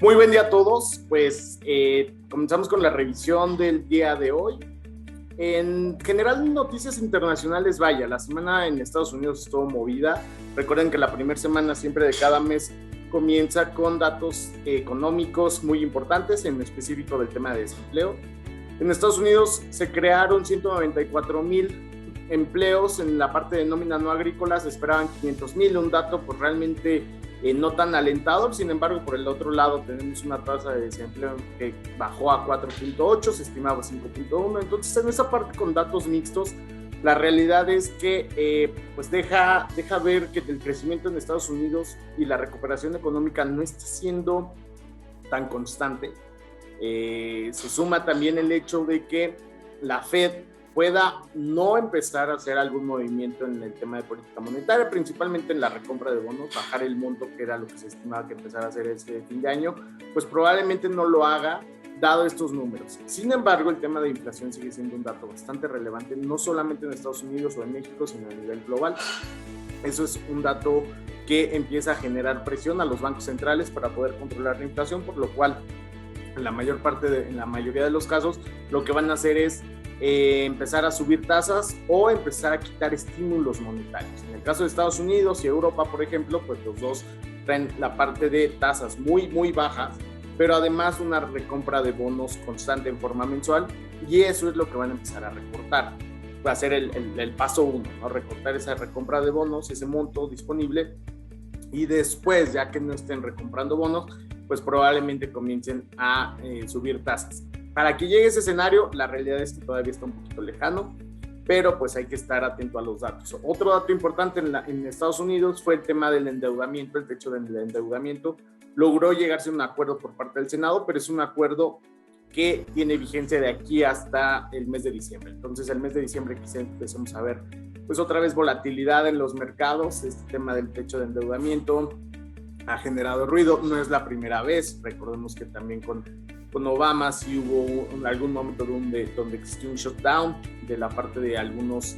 Muy buen día a todos. Pues comenzamos con la revisión del día de hoy. En general, noticias internacionales, vaya, la semana en Estados Unidos estuvo movida. Recuerden que la primera semana siempre de cada mes comienza con datos económicos muy importantes, en específico del tema de desempleo. En Estados Unidos se crearon 194,000 empleos en la parte de nómina no agrícola, se esperaban 500,000, un dato pues realmente no tan alentador. Sin embargo, por el otro lado tenemos una tasa de desempleo que bajó a 4.8, se estimaba 5.1. Entonces, en esa parte con datos mixtos, la realidad es que pues deja ver que el crecimiento en Estados Unidos y la recuperación económica no está siendo tan constante. Se suma también el hecho de que la Fed pueda no empezar a hacer algún movimiento en el tema de política monetaria, principalmente en la recompra de bonos, bajar el monto que era lo que se estimaba que empezara a hacer este fin de año, pues probablemente no lo haga dado estos números. Sin embargo, el tema de inflación sigue siendo un dato bastante relevante, no solamente en Estados Unidos o en México, sino a nivel global. Eso es un dato que empieza a generar presión a los bancos centrales para poder controlar la inflación, por lo cual en la mayoría de los casos lo que van a hacer es empezar a subir tasas o empezar a quitar estímulos monetarios. En el caso de Estados Unidos y Europa, por ejemplo, pues los dos traen la parte de tasas muy, muy bajas, pero además una recompra de bonos constante en forma mensual, y eso es lo que van a empezar a recortar. Va a ser el paso uno, ¿no? Recortar esa recompra de bonos, ese monto disponible, y después, ya que no estén recomprando bonos, pues probablemente comiencen a subir tasas. Para que llegue ese escenario, la realidad es que todavía está un poquito lejano, pero pues hay que estar atento a los datos. Otro dato importante en Estados Unidos fue el tema del endeudamiento, el techo del endeudamiento. Logró llegarse a un acuerdo por parte del Senado, pero es un acuerdo que tiene vigencia de aquí hasta el mes de diciembre. Entonces, el mes de diciembre quizá empecemos a ver pues otra vez volatilidad en los mercados. Este tema del techo de endeudamiento ha generado ruido, no es la primera vez. Recordemos que también con Obama sí hubo algún momento donde existió un shutdown de la parte de algunas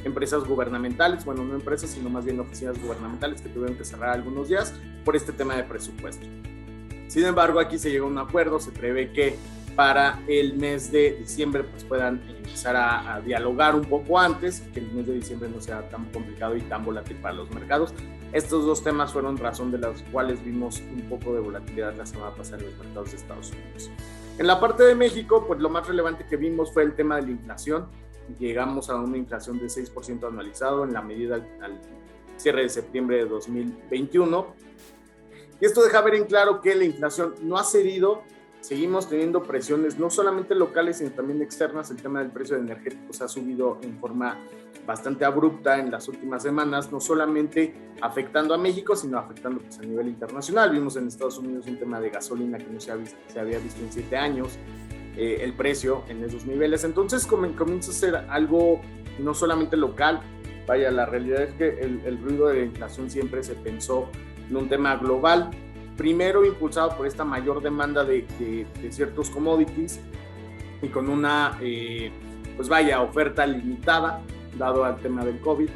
empresas gubernamentales, bueno, no empresas, sino más bien oficinas gubernamentales que tuvieron que cerrar algunos días por este tema de presupuesto. Sin embargo, aquí se llegó a un acuerdo, se prevé que para el mes de diciembre pues puedan empezar a dialogar un poco antes, que el mes de diciembre no sea tan complicado y tan volátil para los mercados. Estos dos temas fueron razón de las cuales vimos un poco de volatilidad la semana pasada en los mercados de Estados Unidos. En la parte de México, pues lo más relevante que vimos fue el tema de la inflación. Llegamos a una inflación de 6% anualizado en la medida al cierre de septiembre de 2021. Y esto deja ver en claro que la inflación no ha cedido. Seguimos teniendo presiones no solamente locales, sino también externas. El tema del precio de energéticos ha subido en forma bastante abrupta en las últimas semanas, no solamente afectando a México, sino afectando pues, a nivel internacional. Vimos en Estados Unidos un tema de gasolina que no se había visto en 7 años, el precio en esos niveles. Entonces comienza a ser algo no solamente local. Vaya, la realidad es que el ruido de la inflación siempre se pensó en un tema global, primero impulsado por esta mayor demanda de ciertos commodities y con una oferta limitada dado al tema del COVID,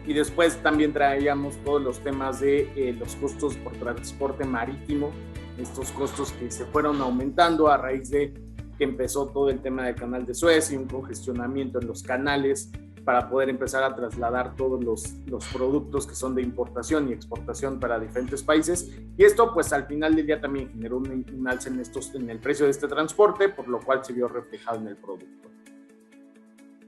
y después también traíamos todos los temas de los costos por transporte marítimo, estos costos que se fueron aumentando a raíz de que empezó todo el tema del canal de Suez y un congestionamiento en los canales para poder empezar a trasladar todos los productos que son de importación y exportación para diferentes países, y esto pues al final del día también generó un alza en el precio de este transporte, por lo cual se vio reflejado en el producto.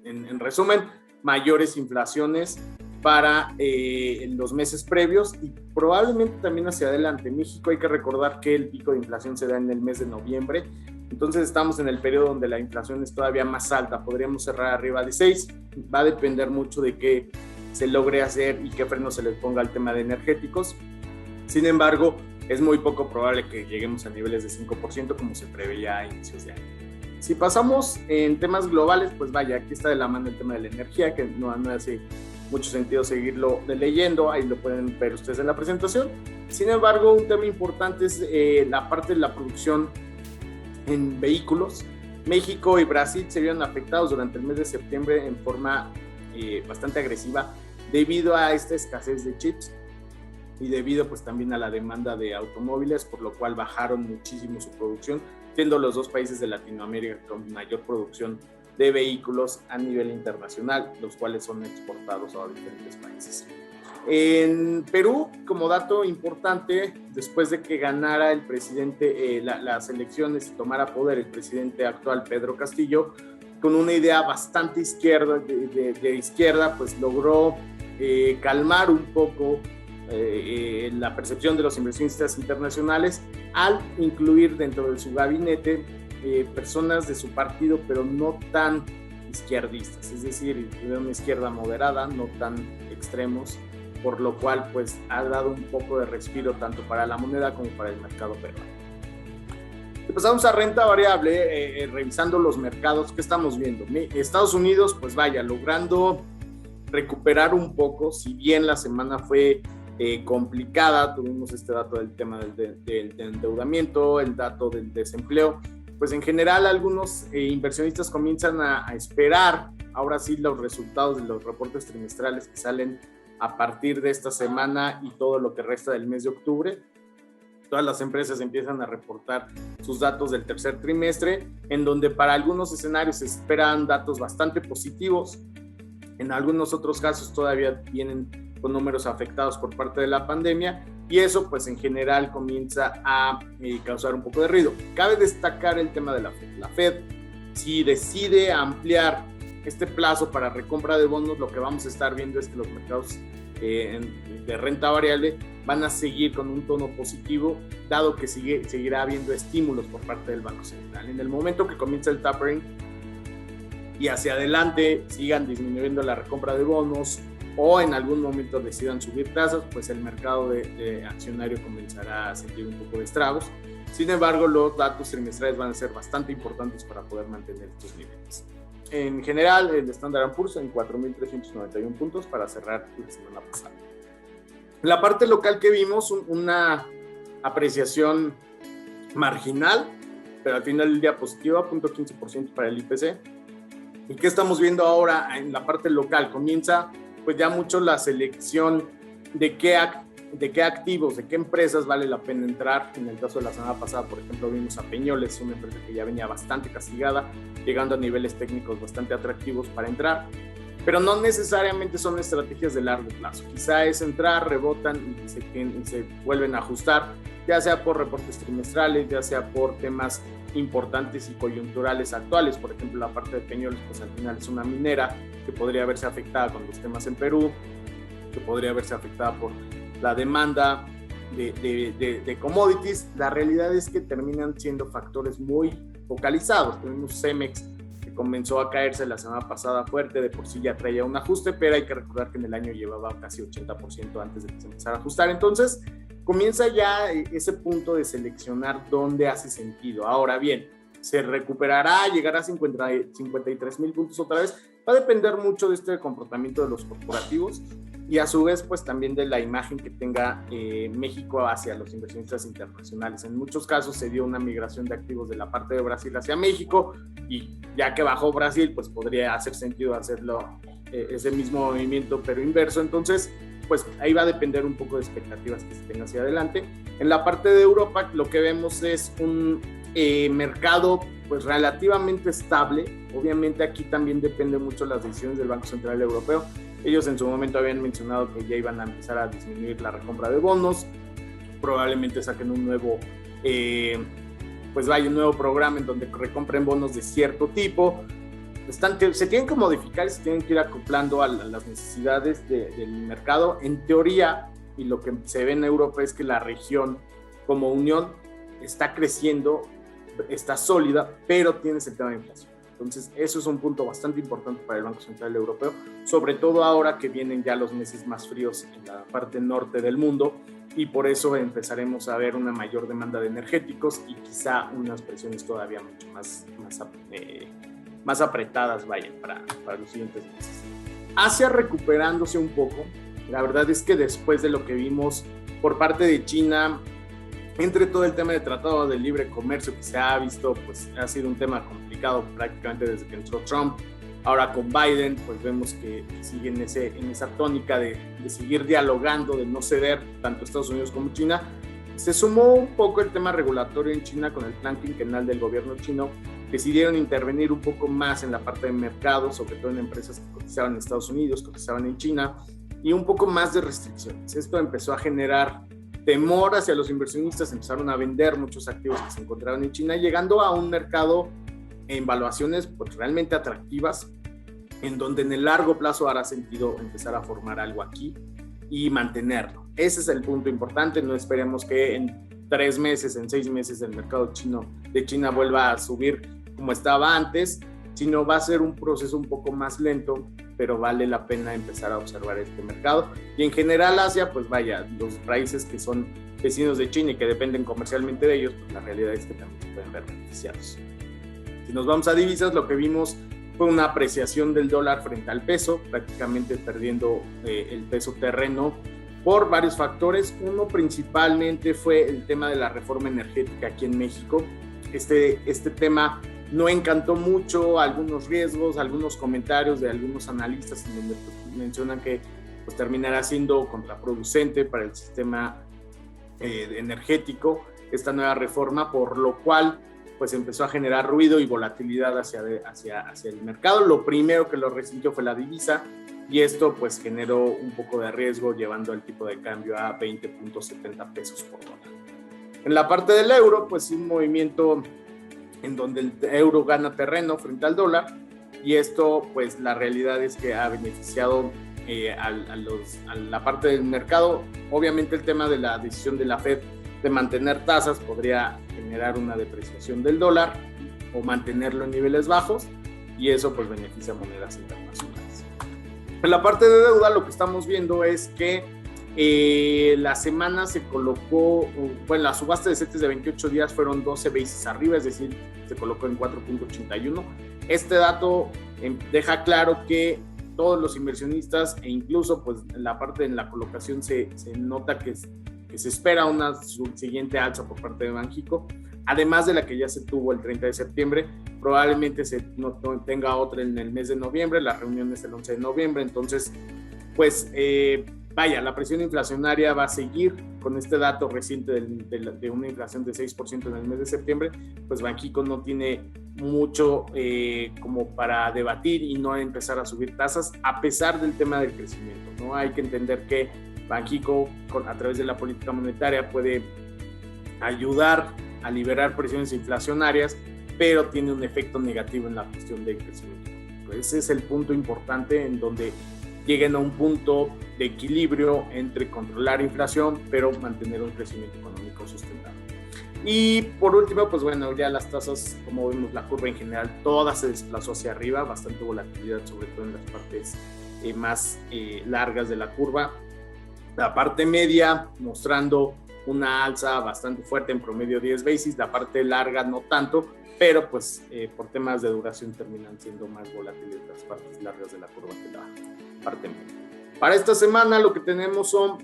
En resumen, mayores inflaciones para los meses previos y probablemente también hacia adelante. México, hay que recordar que el pico de inflación se da en el mes de noviembre, entonces estamos en el periodo donde la inflación es todavía más alta, podríamos cerrar arriba de 6, va a depender mucho de qué se logre hacer y qué freno se les ponga al tema de energéticos. Sin embargo, es muy poco probable que lleguemos a niveles de 5% como se preveía a inicios de año. Si pasamos en temas globales, pues vaya, aquí está de la mano el tema de la energía, que no hace mucho sentido seguirlo leyendo, ahí lo pueden ver ustedes en la presentación. Sin embargo, un tema importante es la parte de la producción en vehículos. México y Brasil se vieron afectados durante el mes de septiembre en forma bastante agresiva debido a esta escasez de chips. y debido pues también a la demanda de automóviles, por lo cual bajaron muchísimo su producción, siendo los dos países de Latinoamérica con mayor producción de vehículos a nivel internacional, los cuales son exportados a diferentes países. En Perú, como dato importante, después de que ganara el presidente las elecciones y tomara poder el presidente actual Pedro Castillo, con una idea bastante izquierda, de izquierda, pues logró calmar un poco la percepción de los inversionistas internacionales al incluir dentro de su gabinete personas de su partido, pero no tan izquierdistas, es decir, de una izquierda moderada, no tan extremos, por lo cual pues ha dado un poco de respiro tanto para la moneda como para el mercado peruano. Pasamos a renta variable, revisando los mercados. ¿Qué estamos viendo? Estados Unidos, pues vaya, logrando recuperar un poco, si bien la semana fue complicada, tuvimos este dato del tema del endeudamiento, el dato del desempleo, pues en general algunos inversionistas comienzan a esperar ahora sí los resultados de los reportes trimestrales que salen a partir de esta semana y todo lo que resta del mes de octubre. Todas las empresas empiezan a reportar sus datos del tercer trimestre, en donde para algunos escenarios se esperan datos bastante positivos. En algunos otros casos todavía vienen con números afectados por parte de la pandemia, y eso pues en general comienza a causar un poco de ruido. Cabe destacar el tema de la Fed. La Fed, si decide ampliar este plazo para recompra de bonos, lo que vamos a estar viendo es que los mercados de renta variable van a seguir con un tono positivo, dado que seguirá habiendo estímulos por parte del Banco Central. En el momento que comienza el tapering y hacia adelante sigan disminuyendo la recompra de bonos o en algún momento decidan subir tasas, pues el mercado de accionario comenzará a sentir un poco de estragos. Sin embargo, los datos trimestrales van a ser bastante importantes para poder mantener estos niveles. En general, el Standard & Poor's en 4.391 puntos para cerrar la semana pasada. La parte local que vimos, una apreciación marginal, pero al final del día positiva, 0.15% para el IPC. ¿Y qué estamos viendo ahora en la parte local? Comienza pues ya mucho la selección de qué activos, de qué empresas vale la pena entrar. En el caso de la semana pasada, por ejemplo, vimos a Peñoles, una empresa que ya venía bastante castigada, llegando a niveles técnicos bastante atractivos para entrar, pero no necesariamente son estrategias de largo plazo. Quizá es entrar, rebotan y se vuelven a ajustar, ya sea por reportes trimestrales, ya sea por temas importantes y coyunturales actuales. Por ejemplo, la parte de Peñoles, pues al final es una minera que podría verse afectada con los temas en Perú, que podría verse afectada por la demanda de commodities. La realidad es que terminan siendo factores muy focalizados. Tenemos Cemex, que comenzó a caerse la semana pasada fuerte, de por sí ya traía un ajuste, pero hay que recordar que en el año llevaba casi 80% antes de que se empezara a ajustar. Entonces comienza ya ese punto de seleccionar dónde hace sentido. Ahora bien, ¿se recuperará, llegará a 53,000 puntos otra vez? Va a depender mucho de este comportamiento de los corporativos y a su vez pues también de la imagen que tenga México hacia los inversionistas internacionales. En muchos casos se dio una migración de activos de la parte de Brasil hacia México, y ya que bajó Brasil pues podría hacer sentido hacerlo ese mismo movimiento pero inverso. Entonces pues ahí va a depender un poco de expectativas que se tengan hacia adelante. En la parte de Europa lo que vemos es un mercado pues relativamente estable. Obviamente aquí también depende mucho de las decisiones del Banco Central Europeo. Ellos en su momento habían mencionado que ya iban a empezar a disminuir la recompra de bonos, probablemente saquen un nuevo un nuevo programa en donde recompren bonos de cierto tipo. Se tienen que modificar y se tienen que ir acoplando a las necesidades del mercado. En teoría, y lo que se ve en Europa es que la región como unión está creciendo, está sólida, pero tienes el tema de inflación. Entonces, eso es un punto bastante importante para el Banco Central Europeo, sobre todo ahora que vienen ya los meses más fríos en la parte norte del mundo, y por eso empezaremos a ver una mayor demanda de energéticos y quizá unas presiones todavía mucho más apretadas para los siguientes meses. Asia recuperándose un poco. La verdad es que después de lo que vimos por parte de China, entre todo el tema de tratado de libre comercio que se ha visto, pues ha sido un tema complicado prácticamente desde que entró Trump. Ahora con Biden, pues vemos que sigue en esa tónica de seguir dialogando, de no ceder tanto Estados Unidos como China. Se sumó un poco el tema regulatorio en China con el plan quinquenal del gobierno chino. Decidieron intervenir un poco más en la parte de mercado, sobre todo en empresas que cotizaban en Estados Unidos, cotizaban en China, y un poco más de restricciones. Esto empezó a generar temor hacia los inversionistas, empezaron a vender muchos activos que se encontraban en China, llegando a un mercado en valuaciones pues, realmente atractivas, en donde en el largo plazo hará sentido empezar a formar algo aquí y mantenerlo. Ese es el punto importante. No esperemos que en 3 meses, en 6 meses el mercado de China vuelva a subir como estaba antes, sino va a ser un proceso un poco más lento, pero vale la pena empezar a observar este mercado. Y en general Asia, pues vaya, los países que son vecinos de China y que dependen comercialmente de ellos, pues la realidad es que también se pueden ver beneficiados. Si nos vamos a divisas, lo que vimos fue una apreciación del dólar frente al peso, prácticamente perdiendo el peso terreno por varios factores. Uno principalmente fue el tema de la reforma energética aquí en México. Este tema no encantó mucho, algunos riesgos, algunos comentarios de algunos analistas en donde mencionan que pues, terminará siendo contraproducente para el sistema energético esta nueva reforma, por lo cual pues empezó a generar ruido y volatilidad hacia el mercado. Lo primero que lo resintió fue la divisa, y esto pues generó un poco de riesgo, llevando el tipo de cambio a 20.70 pesos por dólar. En la parte del euro, pues un movimiento en donde el euro gana terreno frente al dólar, y esto pues la realidad es que ha beneficiado a la parte del mercado. Obviamente el tema de la decisión de la Fed de mantener tasas podría generar una depreciación del dólar o mantenerlo en niveles bajos, y eso pues beneficia a monedas internacionales. En la parte de deuda lo que estamos viendo es que la semana se colocó, bueno, la subasta de CETES de 28 días fueron 12 basis arriba, es decir, se colocó en 4.81. Este dato deja claro que todos los inversionistas, e incluso pues en la parte de la colocación se nota que se espera una siguiente alza por parte de Banxico, además de la que ya se tuvo el 30 de septiembre, probablemente no tenga otra en el mes de noviembre. La reunión es el 11 de noviembre, entonces pues vaya, la presión inflacionaria va a seguir con este dato reciente de una inflación de 6% en el mes de septiembre. Pues Banxico no tiene mucho como para debatir y no empezar a subir tasas a pesar del tema del crecimiento, ¿no? Hay que entender que Banxico, a través de la política monetaria, puede ayudar a liberar presiones inflacionarias, pero tiene un efecto negativo en la cuestión del crecimiento. Ese es el punto importante, en donde lleguen a un punto de equilibrio entre controlar inflación, pero mantener un crecimiento económico sustentable. Y por último, pues bueno, ya las tasas, como vemos la curva en general, toda se desplazó hacia arriba, bastante volatilidad, sobre todo en las partes más largas de la curva. La parte media mostrando una alza bastante fuerte, en promedio 10 basis, la parte larga no tanto, pero pues por temas de duración terminan siendo más volátiles las partes largas de la curva que la parte media. Para esta semana lo que tenemos son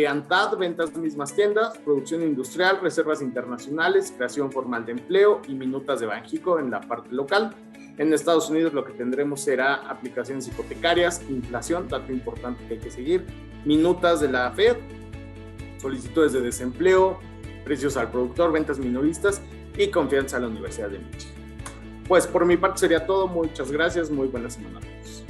ANTAD, ventas mismas tiendas, producción industrial, reservas internacionales, creación formal de empleo y minutas de Banxico en la parte local. En Estados Unidos lo que tendremos será aplicaciones hipotecarias, inflación, dato importante que hay que seguir, minutas de la Fed, solicitudes de desempleo, precios al productor, ventas minoristas y confianza a la Universidad de Michigan. Pues por mi parte sería todo. Muchas gracias, muy buena semana a todos.